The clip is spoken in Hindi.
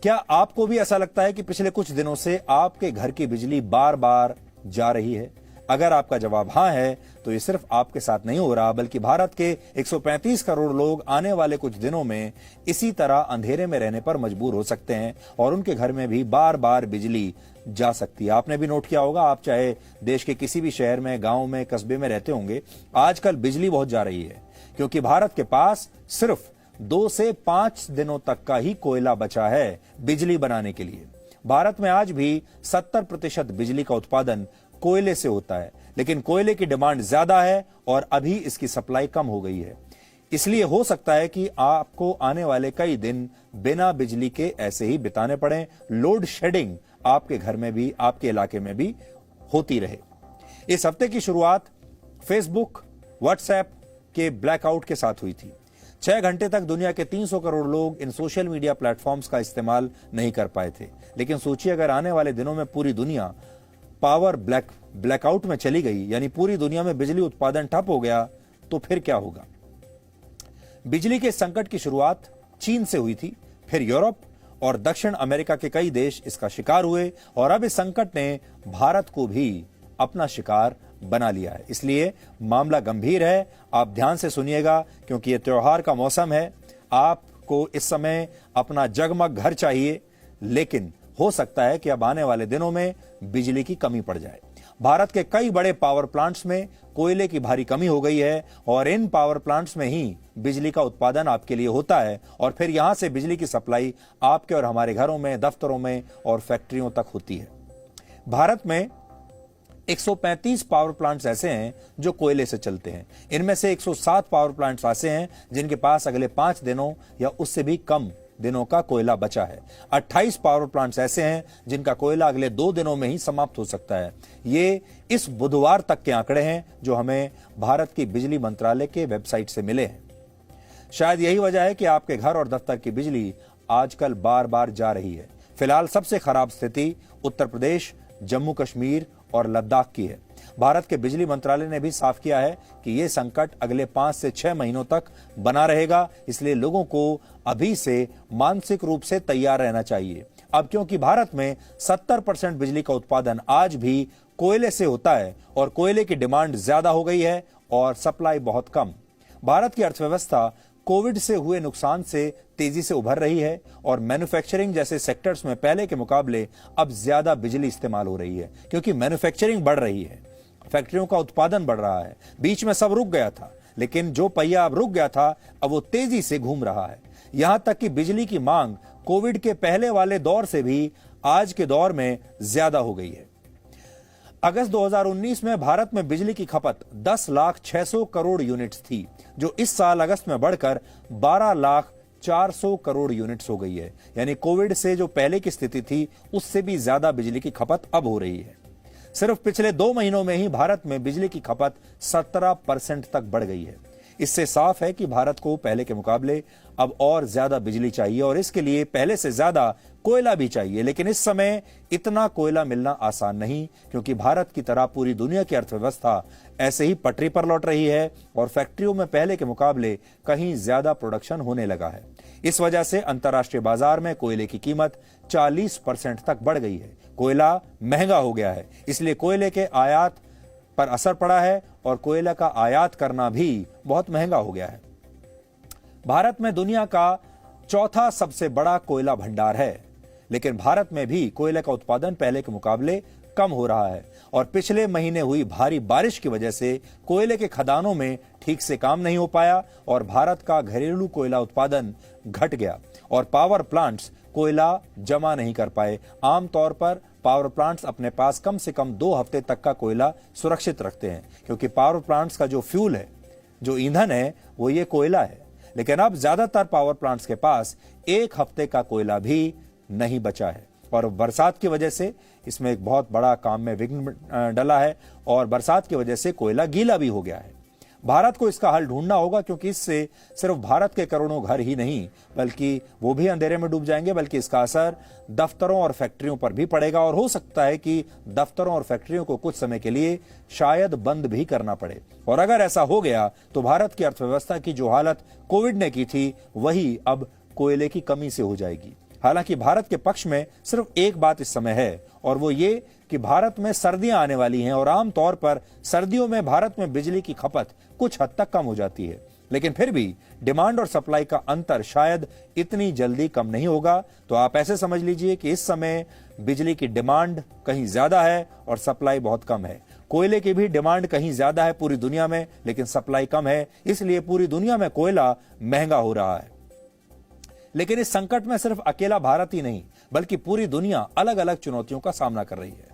क्या आपको भी ऐसा लगता है कि पिछले कुछ दिनों से आपके घर की बिजली बार बार जा रही है? अगर आपका जवाब हां है तो ये सिर्फ आपके साथ नहीं हो रहा, बल्कि भारत के 135 करोड़ लोग आने वाले कुछ दिनों में इसी तरह अंधेरे में रहने पर मजबूर हो सकते हैं और उनके घर में भी बार बार बिजली जा सकती है। आपने भी नोट किया होगा, आप चाहे देश के किसी भी शहर में, गांव में, कस्बे में रहते होंगे, आजकल बिजली बहुत जा रही है क्योंकि भारत के पास सिर्फ 2 से 5 दिनों तक का ही कोयला बचा है बिजली बनाने के लिए। भारत में आज भी 70% बिजली का उत्पादन कोयले से होता है, लेकिन कोयले की डिमांड ज्यादा है और अभी इसकी सप्लाई कम हो गई है। इसलिए हो सकता है कि आपको आने वाले कई दिन बिना बिजली के ऐसे ही बिताने पड़े। लोड शेडिंग आपके घर में भी, आपके इलाके में भी होती रहे। इस हफ्ते की शुरुआत फेसबुक, व्हाट्सएप के ब्लैकआउट के साथ हुई थी। 6 घंटे तक दुनिया के 300 करोड़ लोग इन सोशल मीडिया प्लेटफॉर्म्स का इस्तेमाल नहीं कर पाए थे। लेकिन सोचिए, अगर आने वाले दिनों में पूरी दुनिया पावर ब्लैकआउट में चली गई, यानी पूरी दुनिया में बिजली उत्पादन ठप हो गया, तो फिर क्या होगा? बिजली के संकट की शुरुआत चीन से हुई थी, फिर यूरोप और दक्षिण अमेरिका के कई देश इसका शिकार हुए और अब इस संकट ने भारत को भी अपना शिकार बना लिया है। इसलिए मामला गंभीर है। आप ध्यान से सुनिएगा क्योंकि यह त्योहार का मौसम है। आपको इस समय अपना जगमग घर चाहिए, लेकिन हो सकता है कि अब आने वाले दिनों में बिजली की कमी पड़ जाए। भारत के कई बड़े पावर प्लांट्स में कोयले की भारी कमी हो गई है और इन पावर प्लांट्स में ही बिजली का उत्पादन आपके लिए होता है और फिर यहां से बिजली की सप्लाई आपके और हमारे घरों में, दफ्तरों में और फैक्ट्रियों तक होती है। भारत में 135 पावर प्लांट्स ऐसे हैं जो कोयले से चलते हैं। इनमें से 107 पावर प्लांट्स ऐसे हैं जिनके पास अगले 5 दिनों या उससे भी कम दिनों का कोयला बचा है। 28 पावर प्लांट्स ऐसे हैं जिनका कोयला अगले 2 दिनों में ही समाप्त हो सकता है। ये इस बुधवार तक के आंकड़े हैं जो हमें भारत की बिजली मंत्रालय के वेबसाइट से मिले हैं। शायद यही वजह है कि आपके घर और दफ्तर की बिजली आजकल बार बार जा रही है। फिलहाल सबसे खराब स्थिति उत्तर प्रदेश, जम्मू कश्मीर और लद्दाख की है। भारत के बिजली मंत्रालय ने भी साफ किया है कि यह संकट अगले 5 से 6 महीनों तक बना रहेगा, इसलिए लोगों को अभी से मानसिक रूप से तैयार रहना चाहिए। अब क्योंकि भारत में 70% बिजली का उत्पादन आज भी कोयले से होता है और कोयले की डिमांड ज्यादा हो गई है और सप्लाई बहुत कम। भारत की अर्थव्यवस्था कोविड से हुए नुकसान से तेजी से उभर रही है और मैन्युफैक्चरिंग जैसे सेक्टर्स में पहले के मुकाबले अब ज्यादा बिजली इस्तेमाल हो रही है क्योंकि मैन्युफैक्चरिंग बढ़ रही है, फैक्ट्रियों का उत्पादन बढ़ रहा है। बीच में सब रुक गया था, लेकिन जो पहिया अब रुक गया था अब वो तेजी से घूम रहा है। यहां तक कि बिजली की मांग कोविड के पहले वाले दौर से भी आज के दौर में ज्यादा हो गई है। अगस्त 2019 में भारत में बिजली की खपत 10,06,000 करोड़ यूनिट्स थी, जो इस साल अगस्त में बढ़कर 12,04,000 करोड़ यूनिट्स हो गई है। यानी कोविड से जो पहले की स्थिति थी उससे भी ज्यादा बिजली की खपत अब हो रही है। सिर्फ पिछले 2 महीनों में ही भारत में बिजली की खपत 17% तक बढ़ गई है। इससे साफ है कि भारत को पहले के मुकाबले अब और ज्यादा बिजली चाहिए और इसके लिए पहले से ज्यादा कोयला भी चाहिए। लेकिन इस समय इतना कोयला मिलना आसान नहीं क्योंकि भारत की तरह पूरी दुनिया की अर्थव्यवस्था ऐसे ही पटरी पर लौट रही है और फैक्ट्रियों में पहले के मुकाबले कहीं ज्यादा प्रोडक्शन होने लगा है। इस वजह से अंतर्राष्ट्रीय बाजार में कोयले की कीमत 40% तक बढ़ गई है। कोयला महंगा हो गया है, इसलिए कोयले के आयात पर असर पड़ा है और कोयला का आयात करना भी बहुत महंगा हो गया है। भारत में दुनिया का 4था सबसे बड़ा कोयला भंडार है, लेकिन भारत में भी कोयले का उत्पादन पहले के मुकाबले कम हो रहा है और पिछले महीने हुई भारी बारिश की वजह से कोयले के खदानों में ठीक से काम नहीं हो पाया और भारत का घरेलू कोयला उत्पादन घट गया और पावर प्लांट्स कोयला जमा नहीं कर पाए। आमतौर पर पावर प्लांट्स अपने पास कम से कम 2 हफ्ते तक का कोयला सुरक्षित रखते हैं क्योंकि पावर प्लांट्स का जो फ्यूल है, जो ईंधन है, वो ये कोयला है। लेकिन अब ज्यादातर पावर प्लांट्स के पास 1 हफ्ते का कोयला भी नहीं बचा है और बरसात की वजह से इसमें एक बहुत बड़ा काम में विघ्न डला है और बरसात की वजह से कोयला गीला भी हो गया है। भारत को इसका हल ढूंढना होगा क्योंकि इससे सिर्फ भारत के करोड़ों घर ही नहीं बल्कि वो भी अंधेरे में डूब जाएंगे, बल्कि इसका असर दफ्तरों और फैक्ट्रियों पर भी पड़ेगा और हो सकता है कि दफ्तरों और फैक्ट्रियों को कुछ समय के लिए शायद बंद भी करना पड़े। और अगर ऐसा हो गया तो भारत की अर्थव्यवस्था की जो हालत कोविड ने की थी वही अब कोयले की कमी से हो जाएगी। हालांकि भारत के पक्ष में सिर्फ एक बात इस समय है, और वो ये कि भारत में सर्दियां आने वाली हैं और आमतौर पर सर्दियों में भारत में बिजली की खपत कुछ हद तक कम हो जाती है। लेकिन फिर भी डिमांड और सप्लाई का अंतर शायद इतनी जल्दी कम नहीं होगा। तो आप ऐसे समझ लीजिए कि इस समय बिजली की डिमांड कहीं ज्यादा है और सप्लाई बहुत कम है। कोयले की भी डिमांड कहीं ज्यादा है पूरी दुनिया में, लेकिन सप्लाई कम है, इसलिए पूरी दुनिया में कोयला महंगा हो रहा है। लेकिन इस संकट में सिर्फ अकेला भारत ही नहीं, बल्कि पूरी दुनिया अलग अलग चुनौतियों का सामना कर रही है।